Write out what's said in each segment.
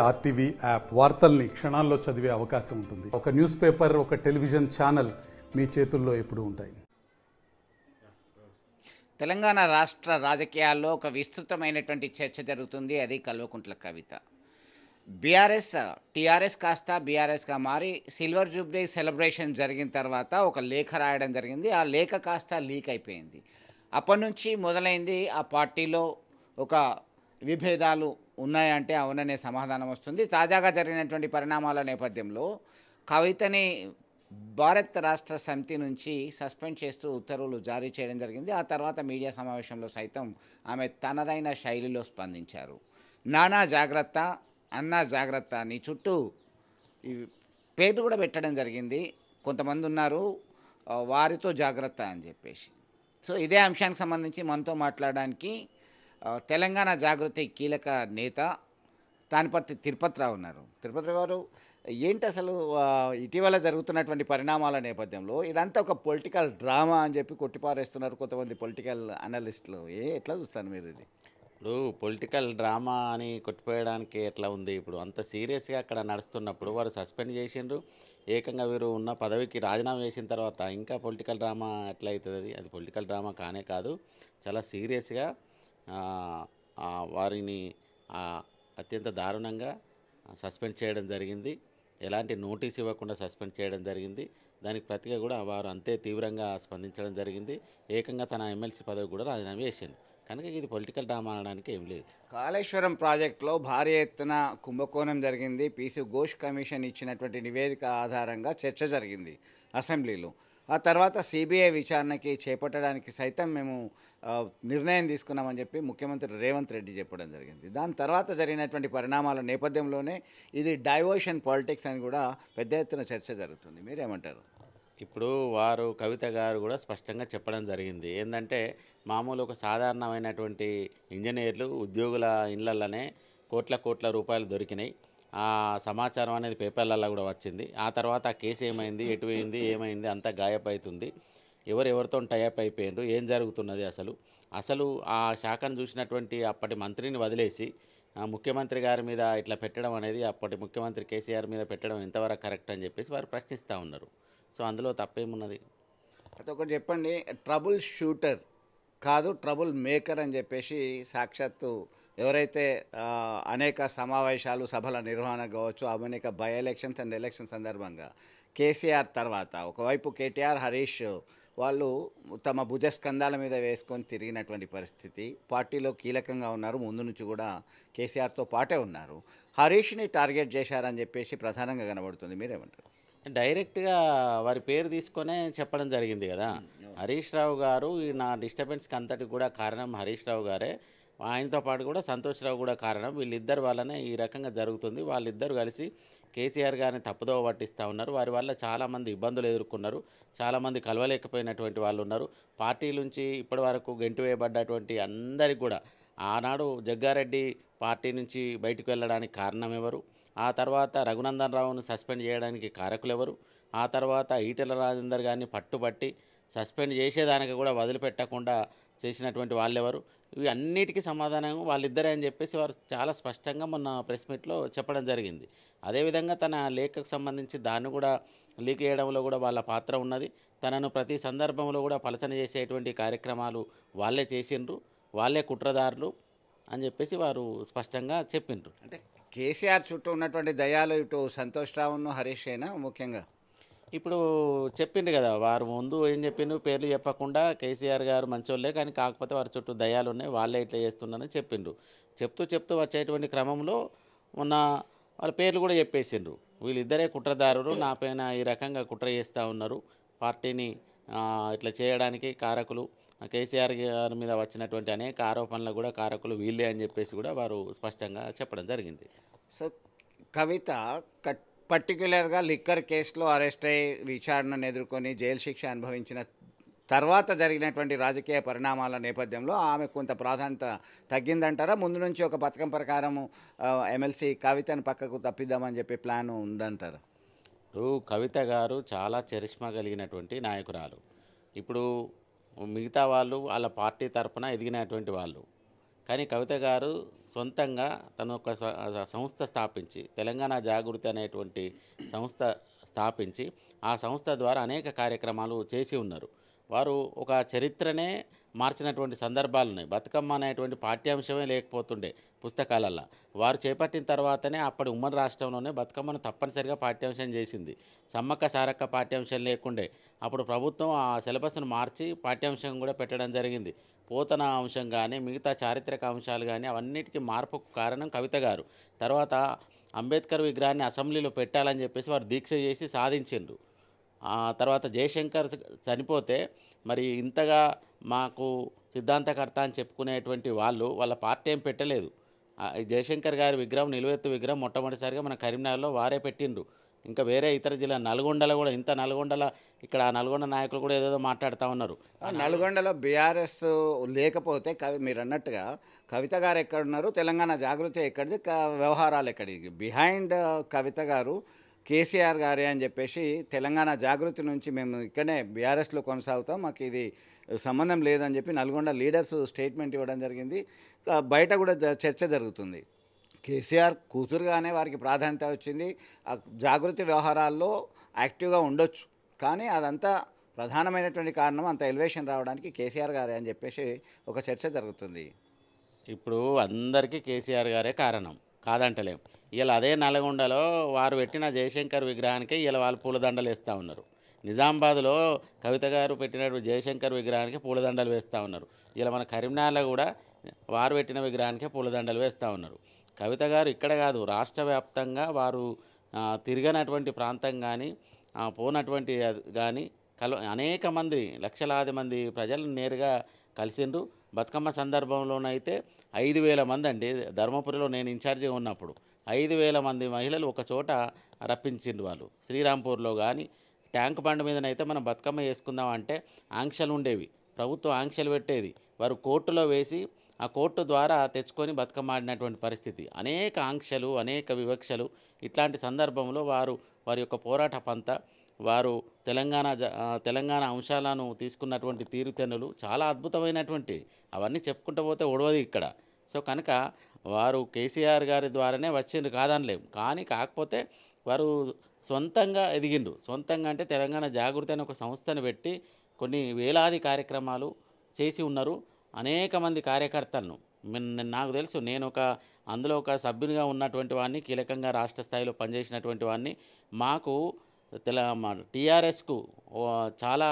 RTV app వార్తల్ని క్షణాల్లో చదివే అవకాశం ఉంటుంది. ఒక న్యూస్ పేపర్, ఒక టెలివిజన్ ఛానల్ మీ చేతుల్లో ఎప్పుడూ ఉంటాయి. తెలంగాణ రాష్ట్ర రాజకీయాల్లో ఒక విస్తృతమైనటువంటి చర్చ జరుగుతుంది. అది కల్వకుంట్ల కవిత. టీఆర్ఎస్ కాస్త బీఆర్ఎస్గా మారి సిల్వర్ జూబ్లీ సెలబ్రేషన్ జరిగిన తర్వాత ఒక లేఖ రాయడం జరిగింది. ఆ లేఖ కాస్త లీక్ అయిపోయింది. అప్పటి నుంచి మొదలైంది ఆ పార్టీలో ఒక విభేదాలు ఉన్నాయంటే అవుననే సమాధానం వస్తుంది. తాజాగా జరిగినటువంటి పరిణామాల నేపథ్యంలో కవితని భారత రాష్ట్ర సమితి నుంచి సస్పెండ్ చేస్తూ ఉత్తర్వులు జారీ చేయడం జరిగింది. ఆ తర్వాత మీడియా సమావేశంలో సైతం ఆమె తనదైన శైలిలో స్పందించారు. నానా జాగ్రత్త, అన్నా జాగ్రత్త, నీ చుట్టూ ఈ పేర్లు కూడా పెట్టడం జరిగింది. కొంతమంది ఉన్నారు వారితో జాగ్రత్త అని చెప్పేసి. సో ఇదే అంశానికి సంబంధించి మనతో మాట్లాడడానికి తెలంగాణ జాగృతి కీలక నేత తానిపర్తి తిరుపతిరావు ఉన్నారు. తిరుపతిరావు గారు, ఏంటి అసలు ఇటీవల జరుగుతున్నటువంటి పరిణామాల నేపథ్యంలో ఇదంతా ఒక పొలిటికల్ డ్రామా అని చెప్పి కొట్టిపారేస్తున్నారు కొంతమంది పొలిటికల్ అనలిస్టులు. ఎట్లా చూస్తారు మీరు ఇది? ఇప్పుడు పొలిటికల్ డ్రామా అని కొట్టిపోయడానికి ఎట్లా ఉంది? ఇప్పుడు అంత సీరియస్గా అక్కడ నడుస్తున్నప్పుడు వారు సస్పెండ్ చేసిండ్రు. ఏకంగా వీరు ఉన్న పదవికి రాజీనామా చేసిన తర్వాత ఇంకా పొలిటికల్ డ్రామా ఎట్లా అవుతుంది? అది పొలిటికల్ డ్రామా కానే కాదు. చాలా సీరియస్గా వారిని అత్యంత దారుణంగా సస్పెండ్ చేయడం జరిగింది. ఎలాంటి నోటీస్ ఇవ్వకుండా సస్పెండ్ చేయడం జరిగింది. దానికి ప్రతిగా కూడా వారు అంతే తీవ్రంగా స్పందించడం జరిగింది. ఏకంగా తన ఎమ్మెల్సీ పదవి కూడా రాజీనామా చేసింది. కనుక ఇది పొలిటికల్ డ్రామా అనడానికి ఏం లేదు. కాళేశ్వరం ప్రాజెక్టులో భారీ ఎత్తున కుంభకోణం జరిగింది. పీసీ ఘోష్ కమిషన్ ఇచ్చినటువంటి నివేదిక ఆధారంగా చర్చ జరిగింది అసెంబ్లీలో. ఆ తర్వాత సిబిఐ విచారణకి చేపట్టడానికి సైతం మేము నిర్ణయం తీసుకున్నామని చెప్పి ముఖ్యమంత్రి రేవంత్ రెడ్డి చెప్పడం జరిగింది. దాని తర్వాత జరిగినటువంటి పరిణామాల నేపథ్యంలోనే ఇది డైవర్షన్ పాలిటిక్స్ అని కూడా పెద్ద ఎత్తున చర్చ జరుగుతుంది. మీరేమంటారు? ఇప్పుడు వారు కవిత గారు కూడా స్పష్టంగా చెప్పడం జరిగింది. ఏంటంటే మామూలు ఒక సాధారణమైనటువంటి ఇంజనీర్లు ఉద్యోగుల ఇళ్లలోనే కోట్ల రూపాయలు దొరికినాయి. ఆ సమాచారం అనేది పేపర్లలో కూడా వచ్చింది. ఆ తర్వాత ఆ కేసు ఏమైంది, ఎటు పోయింది, ఏమైంది అంతా గాయప్ అవుతుంది. ఎవరితో టైఅప్ అయిపోయినారు, ఏం జరుగుతున్నది అసలు ఆ శాఖను చూసినటువంటి అప్పటి మంత్రిని వదిలేసి ముఖ్యమంత్రి గారి మీద ఇట్లా పెట్టడం అనేది, అప్పటి ముఖ్యమంత్రి కేసీఆర్ మీద పెట్టడం ఎంతవరకు కరెక్ట్ అని చెప్పేసి వారు ప్రశ్నిస్తూ ఉన్నారు. సో అందులో తప్పేమున్నది? అదొకటి చెప్పండి. ట్రబుల్ షూటర్ కాదు, ట్రబుల్ మేకర్ అని చెప్పేసి సాక్షాత్తు ఎవరైతే అనేక సమావేశాలు, సభల నిర్వహణ కావచ్చు, అనేక బై ఎలక్షన్స్ అండ్ ఎలక్షన్ సందర్భంగా కేసీఆర్ తర్వాత ఒకవైపు కేటీఆర్, హరీష్ వాళ్ళు తమ భుజస్కంధాల మీద వేసుకొని తిరిగినటువంటి పరిస్థితి. పార్టీలో కీలకంగా ఉన్నారు, ముందు నుంచి కూడా కేసీఆర్తో పాటే ఉన్నారు. హరీష్ని టార్గెట్ చేశారని చెప్పేసి ప్రధానంగా కనబడుతుంది. మీరేమంటారు? డైరెక్ట్గా వారి పేరు తీసుకొనే చెప్పడం జరిగింది కదా. హరీష్ రావు గారు నా డిస్టర్బెన్స్కి అంతటి కూడా కారణం హరీష్ రావు గారే. ఆయనతో పాటు కూడా సంతోష్ రావు కూడా కారణం. వీళ్ళిద్దరు వల్లనే ఈ రకంగా జరుగుతుంది. వాళ్ళిద్దరు కలిసి కేసీఆర్ గారిని తప్పుదోవ పట్టిస్తూ ఉన్నారు. వారి వల్ల చాలామంది ఇబ్బందులు ఎదుర్కొన్నారు. చాలామంది కలవలేకపోయినటువంటి వాళ్ళు ఉన్నారు. పార్టీ నుంచి ఇప్పటి వరకు గెంటు వేయబడ్డటువంటి అందరికీ కూడా ఆనాడు జగ్గారెడ్డి పార్టీ నుంచి బయటకు వెళ్ళడానికి కారణం ఎవరు? ఆ తర్వాత రఘునందన్ రావును సస్పెండ్ చేయడానికి కారకులు ఎవరు? ఆ తర్వాత ఈటెల రాజేందర్ గారిని పట్టుబట్టి సస్పెండ్ చేసేదానికి కూడా వదిలిపెట్టకుండా చేసినటువంటి వాళ్ళెవరు? ఇవి అన్నిటికీ సమాధానం వాళ్ళిద్దరే అని చెప్పేసి వారు చాలా స్పష్టంగా మొన్న ప్రెస్ మీట్లో చెప్పడం జరిగింది. అదేవిధంగా తన లేఖకు సంబంధించి దాన్ని కూడా లీక్ చేయడంలో కూడా వాళ్ళ పాత్ర ఉన్నది. తనను ప్రతి సందర్భంలో కూడా పలచన చేసేటువంటి కార్యక్రమాలు వాళ్ళే చేసిండ్రు, వాళ్ళే కుట్రదారులు అని చెప్పేసి వారు స్పష్టంగా చెప్పిండ్రు. అంటే కేసీఆర్ చుట్టూ ఉన్నటువంటి దయాలు ఇటు సంతోష్ రావును, హరీష్ అయినా ముఖ్యంగా ఇప్పుడు చెప్పిండు కదా, వారు ముందు ఏం చెప్పిండు, పేర్లు చెప్పకుండా కేసీఆర్ గారు మంచోళ్ళే కానీ కాకపోతే వారి చుట్టూ దయాలు ఉన్నాయి, వాళ్ళే ఇట్లా చేస్తున్నారని చెప్పిండ్రు. చెప్తూ వచ్చేటువంటి క్రమంలో మొన్న వాళ్ళ పేర్లు కూడా చెప్పేసిండ్రు. వీళ్ళిద్దరే కుట్రదారులు, నా పైన ఈ రకంగా కుట్ర చేస్తూ ఉన్నారు, పార్టీని ఇట్లా చేయడానికి కారకులు, కేసీఆర్ గారి మీద వచ్చినటువంటి అనేక ఆరోపణలు కూడా కారకులు వీళ్ళే అని చెప్పేసి కూడా వారు స్పష్టంగా చెప్పడం జరిగింది. సో కవిత పర్టిక్యులర్గా లిక్కర్ కేసులో అరెస్ట్ అయ్యి విచారణను ఎదుర్కొని జైలు శిక్ష అనుభవించిన తర్వాత జరిగినటువంటి రాజకీయ పరిణామాల నేపథ్యంలో ఆమె కొంత ప్రాధాన్యత తగ్గిందంటారా? ముందు నుంచి ఒక పథకం ప్రకారం ఎమ్మెల్సీ కవితను పక్కకు తప్పిద్దామని చెప్పి ప్లాన్ ఉందంటారా? కవిత గారు చాలా చరిష్మా కలిగినటువంటి నాయకురాలు. ఇప్పుడు మిగతా వాళ్ళు వాళ్ళ పార్టీ తరఫున ఎదిగినటువంటి వాళ్ళు. కానీ కవిత గారు సొంతంగా తను ఒక సంస్థ స్థాపించి తెలంగాణ జాగృతి అనేటువంటి సంస్థ స్థాపించి ఆ సంస్థ ద్వారా అనేక కార్యక్రమాలు చేసి ఉన్నారు. వారు ఒక చరిత్రనే మార్చినటువంటి సందర్భాలు ఉన్నాయి. బతుకమ్మ అనేటువంటి పాఠ్యాంశమే లేకపోతుండే పుస్తకాలల్లో. వారు చేపట్టిన తర్వాతనే అప్పటి ఉమ్మడి రాష్ట్రంలోనే బతుకమ్మను తప్పనిసరిగా పాఠ్యాంశం చేసింది. సమ్మక్క సారక్క పాఠ్యాంశం లేకుండే అప్పుడు ప్రభుత్వం ఆ సిలబస్ను మార్చి పాఠ్యాంశం కూడా పెట్టడం జరిగింది. పోతన అంశం కానీ మిగతా చారిత్రక అంశాలు కానీ అవన్నిటికీ మార్పుకు కారణం కవిత గారు. తర్వాత అంబేద్కర్ విగ్రహాన్ని అసెంబ్లీలో పెట్టాలని చెప్పేసి వారు దీక్ష చేసి సాధించిండ్రు. తర్వాత జయశంకర్ చనిపోతే మరి ఇంతగా మాకు సిద్ధాంతకర్త అని చెప్పుకునేటువంటి వాళ్ళ పార్టీ ఏం పెట్టలేదు. జయశంకర్ గారి విగ్రహం నిలువెత్తు విగ్రహం మొట్టమొదటిసారిగా మన కరీంనగర్లో వారే పెట్టిండ్రు. ఇంకా వేరే ఇతర జిల్లా నల్గొండలో కూడా నల్గొండలో ఇక్కడ ఆ నల్గొండ నాయకులు కూడా ఏదేదో మాట్లాడుతూ ఉన్నారు. నల్గొండలో బీఆర్ఎస్ లేకపోతే మీరు అన్నట్టుగా కవిత గారు ఎక్కడున్నారు, తెలంగాణ జాగృతి ఎక్కడిది, వ్యవహారాలు ఎక్కడిది? బిహైండ్ కవిత గారు కేసీఆర్ గారే అని చెప్పేసి తెలంగాణ జాగృతి నుంచి మేము ఇక్కడనే బీఆర్ఎస్లో కొనసాగుతాం, మాకు ఇది సంబంధం లేదని చెప్పి నల్గొండ లీడర్స్ స్టేట్మెంట్ ఇవ్వడం జరిగింది. బయట కూడా చర్చ జరుగుతుంది. కేసీఆర్ కూతురుగానే వారికి ప్రాధాన్యత వచ్చింది. జాగృతి వ్యవహారాల్లో యాక్టివ్గా ఉండొచ్చు, కానీ అదంతా ప్రధానమైనటువంటి కారణం అంత ఎలివేషన్ రావడానికి కేసీఆర్ గారే అని చెప్పేసి ఒక చర్చ జరుగుతుంది. ఇప్పుడు అందరికీ కేసీఆర్ గారే కారణం, కాదంటలేం. ఇలా అదే నల్గొండలో వారు పెట్టిన జయశంకర్ విగ్రహానికి ఇలా వాళ్ళు పూలదండలు వేస్తూ ఉన్నారు. నిజామాబాద్లో కవిత గారు పెట్టినటువంటి జయశంకర్ విగ్రహానికి పూలదండలు వేస్తూ ఉన్నారు. ఇలా మన కరీంనగర్లో కూడా వారు పెట్టిన విగ్రహానికే పూలదండలు వేస్తూ ఉన్నారు. కవిత గారు ఇక్కడ కాదు, రాష్ట్ర వ్యాప్తంగా వారు తిరగనటువంటి ప్రాంతం కానీ పోనటువంటి కానీ అనేక మంది లక్షలాది మంది ప్రజలను నేరుగా కలిసిండ్రు. బతుకమ్మ సందర్భంలోనైతే 5,000 మంది అండి. ధర్మపురిలో నేను ఇన్ఛార్జిగా ఉన్నప్పుడు 5,000 మంది మహిళలు ఒక చోట రప్పించిండ్రు వాళ్ళు. శ్రీరాంపూర్లో కానీ ట్యాంక్ బండ్ మీదనైతే మనం బతుకమ్మ చేసుకుందాం అంటే ఆంక్షలు ఉండేవి, ప్రభుత్వం ఆంక్షలు పెట్టేది. వారు కోర్టులో వేసి ఆ కోర్టు ద్వారా తెచ్చుకొని బతుకమ్మ ఆడినటువంటి పరిస్థితి. అనేక ఆంక్షలు, అనేక వివక్షలు. ఇట్లాంటి సందర్భంలో వారి యొక్క పోరాట పంత, వారు తెలంగాణ అంశాలను తీసుకున్నటువంటి తీరుతెన్నులు చాలా అద్భుతమైనటువంటి, అవన్నీ చెప్పుకుంటూ పోతే ఒడవది ఇక్కడ. సో కనుక వారు కేసీఆర్ గారి ద్వారానే వచ్చిండ్రు కాదనలేము. కానీ కాకపోతే వారు సొంతంగా ఎదిగిండ్రు. సొంతంగా అంటే తెలంగాణ జాగృతి అనే ఒక సంస్థను పెట్టి కొన్ని వేలాది కార్యక్రమాలు చేసి ఉన్నారు. అనేక మంది కార్యకర్తలను నాకు తెలుసు, నేను అందులో ఒక సభ్యునిగా ఉన్నటువంటి వాడిని, కీలకంగా రాష్ట్ర స్థాయిలో పనిచేసినటువంటి వాడిని. మాకు టీఆర్ఎస్కు చాలా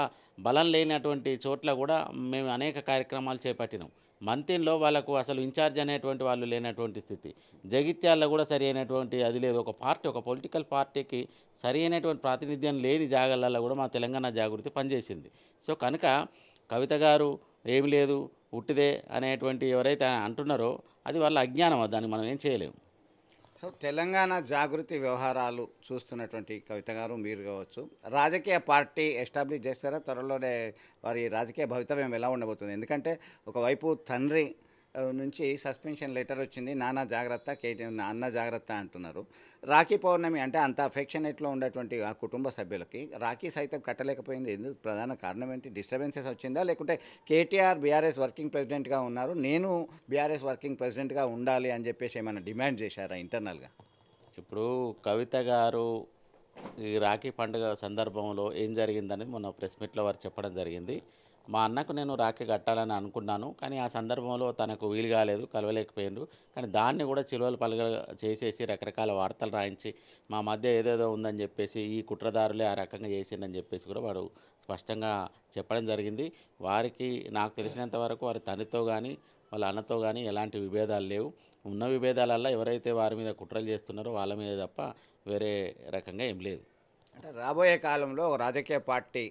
బలం లేనటువంటి చోట్ల కూడా మేము అనేక కార్యక్రమాలు చేపట్టినాం. మంతిన్లో వాళ్ళకు అసలు ఇన్ఛార్జ్ అనేటువంటి వాళ్ళు లేనటువంటి స్థితి. జగిత్యాల్లో కూడా సరి అయినటువంటి అది లేదు. ఒక పొలిటికల్ పార్టీకి సరి అయినటువంటి ప్రాతినిధ్యం లేని జాగాలలో కూడా మా తెలంగాణ జాగృతి పనిచేసింది. సో కనుక కవిత గారు ఏమి లేదు ఉట్టిదే అనేటువంటి ఎవరైతే అంటున్నారో అది వాళ్ళ అజ్ఞానం, దాన్ని మనం ఏం చేయలేము. సో తెలంగాణ జాగృతి వ్యవహారాలు చూస్తున్నటువంటి కవిత గారు, మీరు కావచ్చు, రాజకీయ పార్టీ ఎస్టాబ్లిష్ చేస్తారా? త్వరలోనే వారి రాజకీయ భవితవ్యం ఎలా ఉండబోతుంది? ఎందుకంటే ఒకవైపు తండ్రి నుంచి సస్పెన్షన్ లెటర్ వచ్చింది, నాన్న జాగ్రత్త, అన్న జాగ్రత్త అంటున్నారు. రాఖీ పౌర్ణమి అంటే అంత అఫెక్షనేట్లో ఉండేటువంటి ఆ కుటుంబ సభ్యులకి రాఖీ సైతం కట్టలేకపోయింది. ఎందుకు? ప్రధాన కారణం ఏంటి? డిస్టర్బెన్సెస్ వచ్చిందా, లేకుంటే కేటీఆర్ బీఆర్ఎస్ వర్కింగ్ ప్రెసిడెంట్గా ఉన్నారు, నేను బీఆర్ఎస్ వర్కింగ్ ప్రెసిడెంట్గా ఉండాలి అని చెప్పేసి ఏమైనా డిమాండ్ చేశారా ఇంటర్నల్గా? ఇప్పుడు కవిత గారు ఈ రాఖీ పండుగ సందర్భంలో ఏం జరిగిందనేది మొన్న ప్రెస్ మీట్లో వారు చెప్పడం జరిగింది. మా అన్నకు నేను రాఖీ కట్టాలని అనుకున్నాను, కానీ ఆ సందర్భంలో తనకు వీలు కాలేదు, కలవలేకపోయిండు. కానీ దాన్ని కూడా చిలువలు పలుగ చేసేసి రకరకాల వార్తలు రాయించి మా మధ్య ఏదేదో ఉందని చెప్పేసి ఈ కుట్రదారులే ఆ రకంగా చేసిందని చెప్పేసి కూడా వాడు స్పష్టంగా చెప్పడం జరిగింది. వారికి నాకు తెలిసినంత వరకు వారి తండ్రితో కానీ వాళ్ళ అన్నతో కానీ ఎలాంటి విభేదాలు లేవు. ఉన్న విభేదాలల్లో ఎవరైతే వారి మీద కుట్రలు చేస్తున్నారో వాళ్ళ మీద తప్ప వేరే రకంగా ఏం లేదు. అంటే రాబోయే కాలంలో రాజకీయ పార్టీ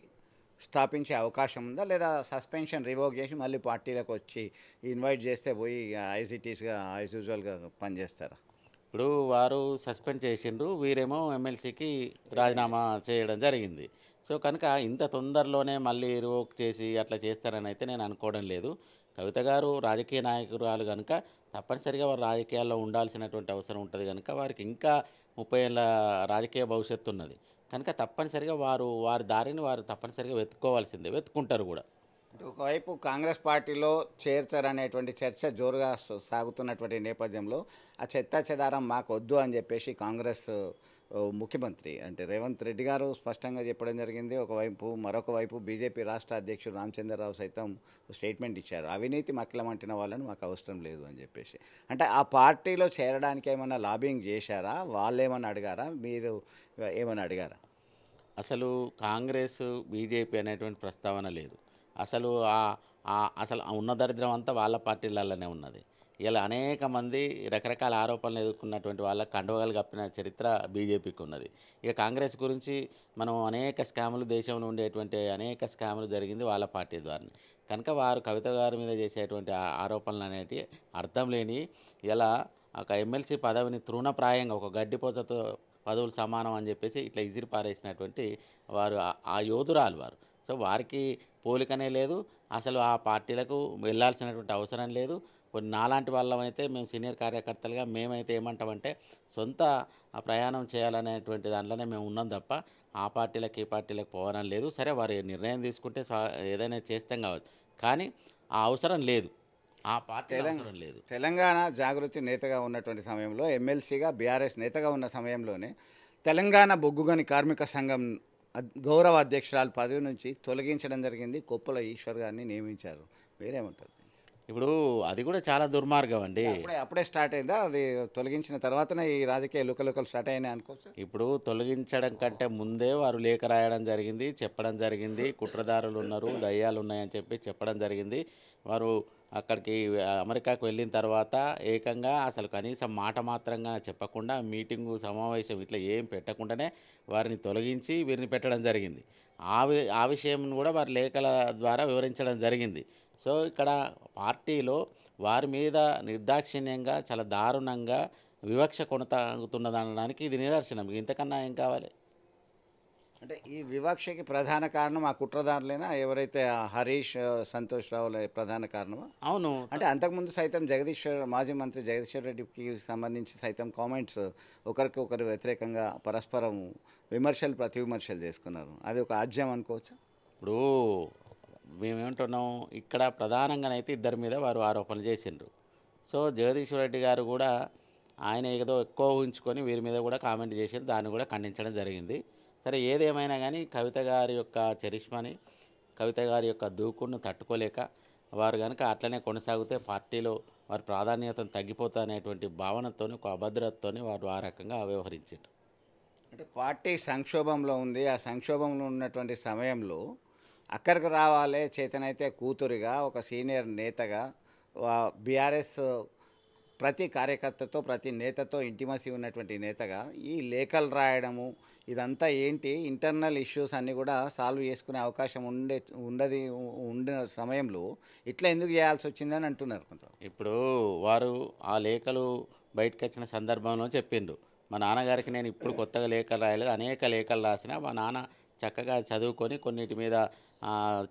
స్థాపించే అవకాశం ఉందా, లేదా సస్పెన్షన్ రివోక్ చేసి మళ్ళీ పార్టీలకు వచ్చి ఇన్వైట్ చేస్తే పోయి యాజ్ ఇట్ ఈస్గా యాజ్ యూజువల్గా పనిచేస్తారా? ఇప్పుడు వారు సస్పెండ్ చేసిండ్రు, వీరేమో ఎమ్మెల్సీకి రాజీనామా చేయడం జరిగింది. సో కనుక ఇంత తొందరలోనే మళ్ళీ రివోక్ చేసి అట్లా చేస్తారని అయితే నేను అనుకోవడం లేదు. కవిత గారు రాజకీయ నాయకురాలు కనుక తప్పనిసరిగా వారు రాజకీయాల్లో ఉండాల్సినటువంటి అవసరం ఉంటుంది కనుక వారికి ఇంకా 30 ఏళ్ళ రాజకీయ భవిష్యత్తు ఉన్నది కనుక తప్పనిసరిగా వారి దారిని వారు తప్పనిసరిగా వెతుక్కోవాల్సిందే, వెతుక్కుంటారు కూడా. అంటే ఒకవైపు కాంగ్రెస్ పార్టీలో చేర్చారనేటువంటి చర్చ జోరుగా సాగుతున్నటువంటి నేపథ్యంలో ఆ చెత్తా చెదారం మాకు వద్దు అని చెప్పేసి కాంగ్రెస్ ముఖ్యమంత్రి అంటే రేవంత్ రెడ్డి గారు స్పష్టంగా చెప్పడం జరిగింది. మరొక వైపు బీజేపీ రాష్ట్ర అధ్యక్షుడు రామచంద్రరావు సైతం స్టేట్మెంట్ ఇచ్చారు. అవినీతి మక్కలమంటిన వాళ్ళని మాకు అవసరం లేదు అని చెప్పేసి. అంటే ఆ పార్టీలో చేరడానికి ఏమన్నా లాబింగ్ చేశారా? వాళ్ళు ఏమన్నా అడిగారా? మీరు ఏమన్నా అడిగారా? అసలు కాంగ్రెస్ బీజేపీ అనేటువంటి ప్రస్తావన లేదు. అసలు అసలు ఉన్న దరిద్రం అంతా వాళ్ళ పార్టీలలోనే ఉన్నది. ఇలా అనేక మంది రకరకాల ఆరోపణలు ఎదుర్కొన్నటువంటి వాళ్ళ కండువాలు కప్పిన చరిత్ర బీజేపీకి ఉన్నది. ఇక కాంగ్రెస్ గురించి మనం అనేక స్కాములు, దేశంలో ఉండేటువంటి అనేక స్కాములు జరిగింది వాళ్ళ పార్టీ ద్వారానే. కనుక వారు కవిత గారి మీద చేసేటువంటి ఆరోపణలు అనేటివి అర్థం లేని, ఇలా ఒక ఎమ్మెల్సీ పదవిని తృణప్రాయంగా ఒక గడ్డిపోతతో పదవులు సమానం అని చెప్పేసి ఇట్లా ఇసిరి పారేసినటువంటి వారు ఆ యోధురాలు వారు. సో వారికి పోలికనే లేదు. అసలు ఆ పార్టీలకు వెళ్ళాల్సినటువంటి అవసరం లేదు. కొన్ని నాలాంటి వాళ్ళమైతే మేము సీనియర్ కార్యకర్తలుగా మేమైతే ఏమంటామంటే సొంత ప్రయాణం చేయాలనేటువంటి దాంట్లోనే మేము ఉన్నాం తప్ప ఆ పార్టీలకు ఈ పార్టీలకు పోవడం లేదు. సరే వారు నిర్ణయం తీసుకుంటే ఏదైనా చేస్తాం కావచ్చు, కానీ ఆ అవసరం లేదు, ఆ పార్టీ అవసరం లేదు. తెలంగాణ జాగృతి నేతగా ఉన్నటువంటి సమయంలో, ఎమ్మెల్సీగా బీఆర్ఎస్ నేతగా ఉన్న సమయంలోనే తెలంగాణ బొగ్గుగని కార్మిక సంఘం గౌరవ అధ్యక్షురాలు పదవి నుంచి తొలగించడం జరిగింది. కొప్పుల ఈశ్వర్ గారిని నియమించారు. వేరేమంటారు? ఇప్పుడు అది కూడా చాలా దుర్మార్గం అండి. అప్పుడే స్టార్ట్ అయిందా? అది తొలగించిన తర్వాతనే ఈ రాజకీయ లుకలుకలు స్టార్ట్ అయినాయి అనుకోవచ్చు. ఇప్పుడు తొలగించడం కంటే ముందే వారు లేఖ రాయడం జరిగింది, చెప్పడం జరిగింది. కుట్రదారులు ఉన్నారు, దయ్యాలు ఉన్నాయని చెప్పడం జరిగింది. వారు అక్కడికి అమెరికాకు వెళ్ళిన తర్వాత ఏకంగా అసలు కనీసం మాట మాత్రంగా చెప్పకుండా మీటింగు, సమావేశం ఇట్లా ఏం పెట్టకుండానే వారిని తొలగించి వీరిని పెట్టడం జరిగింది. ఆ విషయం కూడా వారి లేఖల ద్వారా వివరించడం జరిగింది. సో ఇక్కడ పార్టీలో వారి మీద నిర్దాక్షిణ్యంగా చాలా దారుణంగా వివక్ష కొనసాగుతున్నదనడానికి ఇది నిదర్శనం. ఇంతకన్నా ఏం కావాలి? అంటే ఈ వివక్షకి ప్రధాన కారణం ఆ కుట్రదారులైనా ఎవరైతే హరీష్, సంతోష్ రావుల ప్రధాన కారణమా? అవును. అంటే అంతకుముందు సైతం మాజీ మంత్రి జగదీశ్వర్ రెడ్డికి సంబంధించి సైతం కామెంట్స్ ఒకరికి వ్యతిరేకంగా పరస్పరం ప్రతి విమర్శలు చేసుకున్నారు. అది ఒక ఆజ్యం అనుకోవచ్చు. ఇప్పుడు మేమేమంటున్నాం, ఇక్కడ ప్రధానంగానైతే ఇద్దరి మీద వారు ఆరోపణలు చేసిండ్రు. సో జగదీశ్వర్ రెడ్డి గారు కూడా ఆయన ఏదో ఎక్కువ ఊహించుకొని వీరి మీద కూడా కామెంట్ చేసి దాన్ని కూడా ఖండించడం జరిగింది. సరే ఏదేమైనా కానీ కవిత గారి యొక్క చరిష్మాని, కవిత గారి యొక్క దూకుడును తట్టుకోలేక వారు కనుక అట్లనే కొనసాగితే పార్టీలో వారి ప్రాధాన్యతను తగ్గిపోతా అనేటువంటి భావనతో, ఒక అభద్రతతో వారు ఆ రకంగా వ్యవహరించారు. అంటే పార్టీ సంక్షోభంలో ఉంది. ఆ సంక్షోభంలో ఉన్నటువంటి సమయంలో అక్కడికి రావాలే చేతనైతే కూతురిగా, ఒక సీనియర్ నేతగా, బీఆర్ఎస్ ప్రతి కార్యకర్తతో, ప్రతి నేతతో ఇంటిమసీ ఉన్నటువంటి నేతగా ఈ లేఖలు రాయడము ఇదంతా ఏంటి? ఇంటర్నల్ ఇష్యూస్ అన్నీ కూడా సాల్వ్ చేసుకునే అవకాశం ఉండే సమయంలో ఇట్లా ఎందుకు చేయాల్సి వచ్చిందని అంటున్నారు కొంచెం. ఇప్పుడు వారు ఆ లేఖలు బయటకు వచ్చిన సందర్భంలో చెప్పిండ్రు, మా నాన్నగారికి నేను ఇప్పుడు కొత్తగా లేఖలు రాయలేదు, అనేక లేఖలు రాసిన మా నాన్న చక్కగా చదువుకొని కొన్నిటి మీద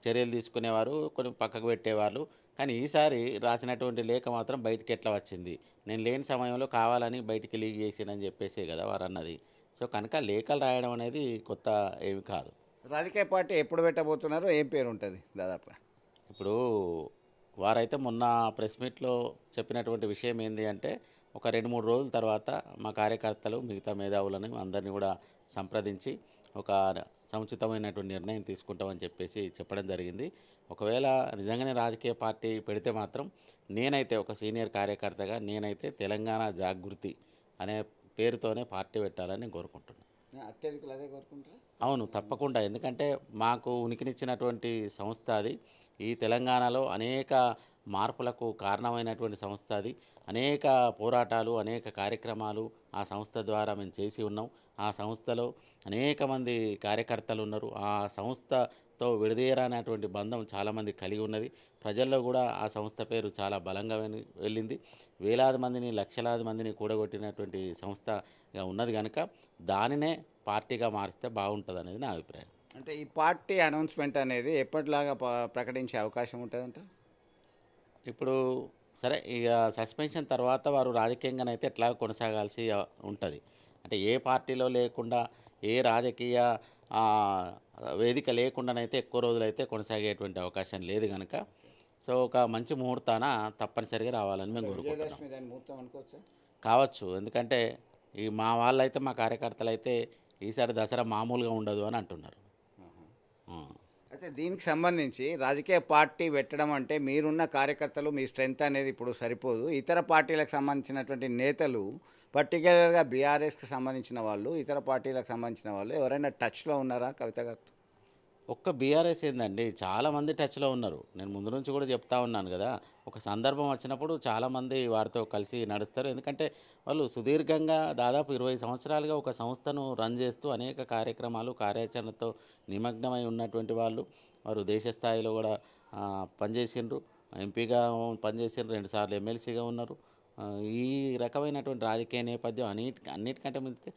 చర్యలు తీసుకునేవారు, కొన్ని పక్కకు పెట్టేవాళ్ళు. కానీ ఈసారి రాసినటువంటి లేఖ మాత్రం బయటికి ఎట్లా వచ్చింది? నేను లేని సమయంలో కావాలని బయటికి లీక్ చేసినని చెప్పేసే కదా వారు అన్నది. సో కనుక లేఖలు రాయడం అనేది కొత్త ఏమి కాదు. రాజకీయ పార్టీ ఎప్పుడు పెట్టబోతున్నారు? ఏం పేరు ఉంటుంది దాదాపుగా? ఇప్పుడు వారైతే మొన్న ప్రెస్ మీట్లో చెప్పినటువంటి విషయం ఏంటి అంటే, ఒక 2-3 రోజుల తర్వాత మా కార్యకర్తలు, మిగతా మేధావులను అందరినీ కూడా సంప్రదించి ఒక సముచితమైనటువంటి నిర్ణయం తీసుకుంటామని చెప్పేసి చెప్పడం జరిగింది. ఒకవేళ నిజంగానే రాజకీయ పార్టీ పెడితే మాత్రం నేనైతే ఒక సీనియర్ కార్యకర్తగా నేనైతే తెలంగాణ జాగృతి అనే పేరుతోనే పార్టీ పెట్టాలని కోరుకుంటున్నాను. అత్యధికులు అదే కోరుకుంటారా? అవును, తప్పకుండా. ఎందుకంటే మాకు ఉనికినిచ్చినటువంటి సంస్థ అది. ఈ తెలంగాణలో అనేక మార్పులకు కారణమైనటువంటి సంస్థ అది. అనేక పోరాటాలు, అనేక కార్యక్రమాలు ఆ సంస్థ ద్వారా మేము చేసి ఉన్నాం. ఆ సంస్థలో అనేక మంది కార్యకర్తలు ఉన్నారు. ఆ సంస్థతో విడదీయరానటువంటి బంధం చాలామంది కలిగి ఉన్నది. ప్రజల్లో కూడా ఆ సంస్థ పేరు చాలా బలంగా వెళ్ళింది. వేలాది మందిని, లక్షలాది మందిని కూడగొట్టినటువంటి సంస్థగా ఉన్నది కనుక దానినే పార్టీగా మారిస్తే బాగుంటుంది అనేది నా అభిప్రాయం. అంటే ఈ పార్టీ అనౌన్స్మెంట్ అనేది ఎప్పటిలాగా ప్రకటించే అవకాశం ఉంటుందంట? ఇప్పుడు సరే, ఇక సస్పెన్షన్ తర్వాత వారు రాజకీయంగానైతే ఎట్లా కొనసాగాల్సి ఉంటుంది. అంటే ఏ పార్టీలో లేకుండా, ఏ రాజకీయ వేదిక లేకుండానైతే ఎక్కువ రోజులైతే కొనసాగేటువంటి అవకాశం లేదు కనుక సో ఒక మంచి ముహూర్తాన తప్పనిసరిగా రావాలని మేము కోరుకుంటున్నాం. కావచ్చు, ఎందుకంటే ఈ మా వాళ్ళైతే మా కార్యకర్తలు అయితే ఈసారి దసరా మామూలుగా ఉండదు అని అంటున్నారు. అయితే దీనికి సంబంధించి రాజకీయ పార్టీ పెట్టడం అంటే మీరున్న కార్యకర్తలు మీ స్ట్రెంత్ అనేది ఇప్పుడు సరిపోదు. ఇతర పార్టీలకు సంబంధించినటువంటి నేతలు పర్టికులర్గా బీఆర్ఎస్కి సంబంధించిన వాళ్ళు, ఇతర పార్టీలకు సంబంధించిన వాళ్ళు ఎవరైనా టచ్లో ఉన్నారా కవిత గారు? ఒక్క బీఆర్ఎస్ ఏందండి, చాలామంది టచ్లో ఉన్నారు. నేను ముందు నుంచి కూడా చెప్తా ఉన్నాను కదా, ఒక సందర్భం వచ్చినప్పుడు చాలామంది వారితో కలిసి నడుస్తారు. ఎందుకంటే వాళ్ళు సుదీర్ఘంగా దాదాపు 20 సంవత్సరాలుగా ఒక సంస్థను రన్ చేస్తూ అనేక కార్యక్రమాలు కార్యాచరణతో నిమగ్నమై ఉన్నటువంటి వాళ్ళు. వారు దేశ స్థాయిలో కూడా పనిచేసిండ్రు, ఎంపీగా పనిచేసిండ్రు, 2 సార్లు ఎమ్మెల్సీగా ఉన్నారు. ఈ రకమైనటువంటి రాజకీయ నేపథ్యం అన్నిటికంటే ముందు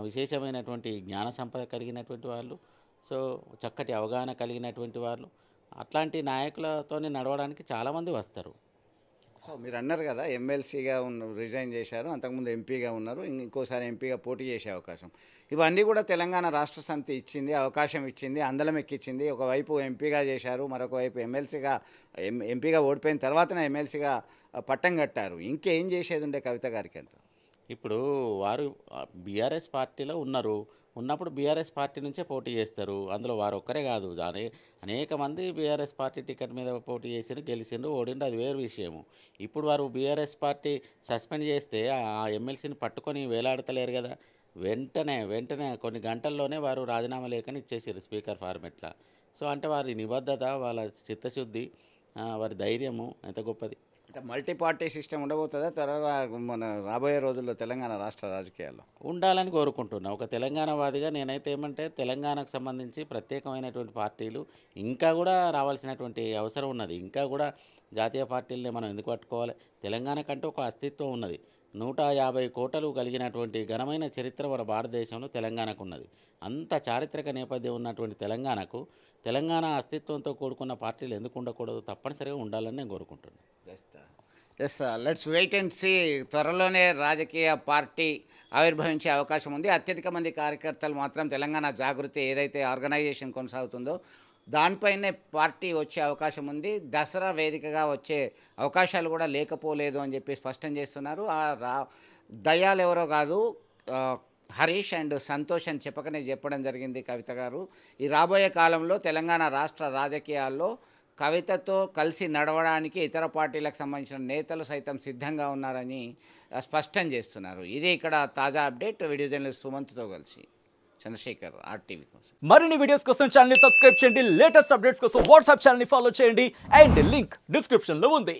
విశేషమైనటువంటి జ్ఞాన సంపద కలిగినటువంటి వాళ్ళు, సో చక్కటి అవగాహన కలిగినటువంటి వాళ్ళు. అట్లాంటి నాయకులతోనే నడవడానికి చాలామంది వస్తారు. సో మీరు అన్నారు కదా ఎమ్మెల్సీగా రిజైన్ చేశారు, అంతకుముందు ఎంపీగా ఉన్నారు, ఇంకోసారి ఎంపీగా పోటీ చేసే అవకాశం, ఇవన్నీ కూడా తెలంగాణ రాష్ట్ర సమితి ఇచ్చింది, అవకాశం ఇచ్చింది, అందలం ఎక్కించింది. ఒకవైపు ఎంపీగా చేశారు, మరొక వైపు ఎంపీగా ఓడిపోయిన తర్వాతనే ఎమ్మెల్సీగా పట్టం కట్టారు. ఇంకేం చేసేది ఉండే కవిత గారికి అంటారు? ఇప్పుడు వారు బీఆర్ఎస్ పార్టీలో ఉన్నప్పుడు బీఆర్ఎస్ పార్టీ నుంచే పోటీ చేస్తారు. అందులో వారు ఒక్కరే కాదు, అనేక మంది బీఆర్ఎస్ పార్టీ టికెట్ మీద పోటీ చేసిండ్రు, గెలిచిండ్రు, ఓడిండ్రు, అది వేరు విషయము. ఇప్పుడు వారు బీఆర్ఎస్ పార్టీ సస్పెండ్ చేస్తే ఆ ఎమ్మెల్సీని పట్టుకొని వేలాడతలేరు కదా. వెంటనే కొన్ని గంటల్లోనే వారు రాజీనామా లేఖని ఇచ్చేసారు స్పీకర్ ఫార్మెట్లా. సో అంటే వారి నిబద్ధత, వాళ్ళ చిత్తశుద్ధి, వారి ధైర్యము ఎంత గొప్పది. అంటే మల్టీ పార్టీ సిస్టమ్ ఉండబోతుందా తర్వాత మన రాబోయే రోజుల్లో తెలంగాణ రాష్ట్ర రాజకీయాల్లో? ఉండాలని కోరుకుంటున్నా. ఒక తెలంగాణవాదిగా నేనైతే ఏమంటే తెలంగాణకు సంబంధించి ప్రత్యేకమైనటువంటి పార్టీలు ఇంకా కూడా రావాల్సినటువంటి అవసరం ఉన్నది. ఇంకా కూడా జాతీయ పార్టీలనే మనం ఎందుకు పట్టుకోవాలి? తెలంగాణకంటూ ఒక అస్తిత్వం ఉన్నది. 150 కోటలు కలిగినటువంటి ఘనమైన చరిత్ర మన భారతదేశంలో తెలంగాణకు ఉన్నది. అంత చారిత్రక నేపథ్యం ఉన్నటువంటి తెలంగాణ అస్తిత్వంతో కూడుకున్న పార్టీలు ఎందుకు ఉండకూడదు? తప్పనిసరిగా ఉండాలని నేను కోరుకుంటున్నాను. Yes let's wait and see. త్వరలోనే రాజకీయ పార్టీ ఆవిర్భవించే అవకాశం ఉంది. అత్యధిక మంది కార్యకర్తలు మాత్రం తెలంగాణ జాగృతి ఏదైతే ఆర్గనైజేషన్ కొనసాగుతుందో దానిపైనే పార్టీ వచ్చే అవకాశం ఉంది. దసరా వేదికగా వచ్చే అవకాశాలు కూడా లేకపోలేదు అని చెప్పి స్పష్టం చేస్తున్నారు. దయాలు ఎవరో కాదు, హరీష్ అండ్ సంతోష్ అని చెప్పడం జరిగింది కవిత గారు. ఈ రాబోయే కాలంలో తెలంగాణ రాష్ట్ర రాజకీయాల్లో కవితతో కలిసి నడవడానికి ఇతర పార్టీలకు సంబంధించిన నేతలు సైతం సిద్ధంగా ఉన్నారని స్పష్టం చేస్తున్నారు. ఇది ఇక్కడ తాజా అప్డేట్. వీడియో జర్నలిస్ట్ సుమంత్తో కలిసి చంద్రశేఖర్, RTV కోసం. మరిన్ని వీడియోస్ కోసం ఛానల్ ని సబ్స్క్రైబ్ చేయండి. లేటెస్ట్ అప్డేట్స్ కోసం వాట్సాప్ ఛానల్ ని ఫాలో చేయండి. అండ్ లింక్ డిస్క్రిప్షన్ లో ఉంది.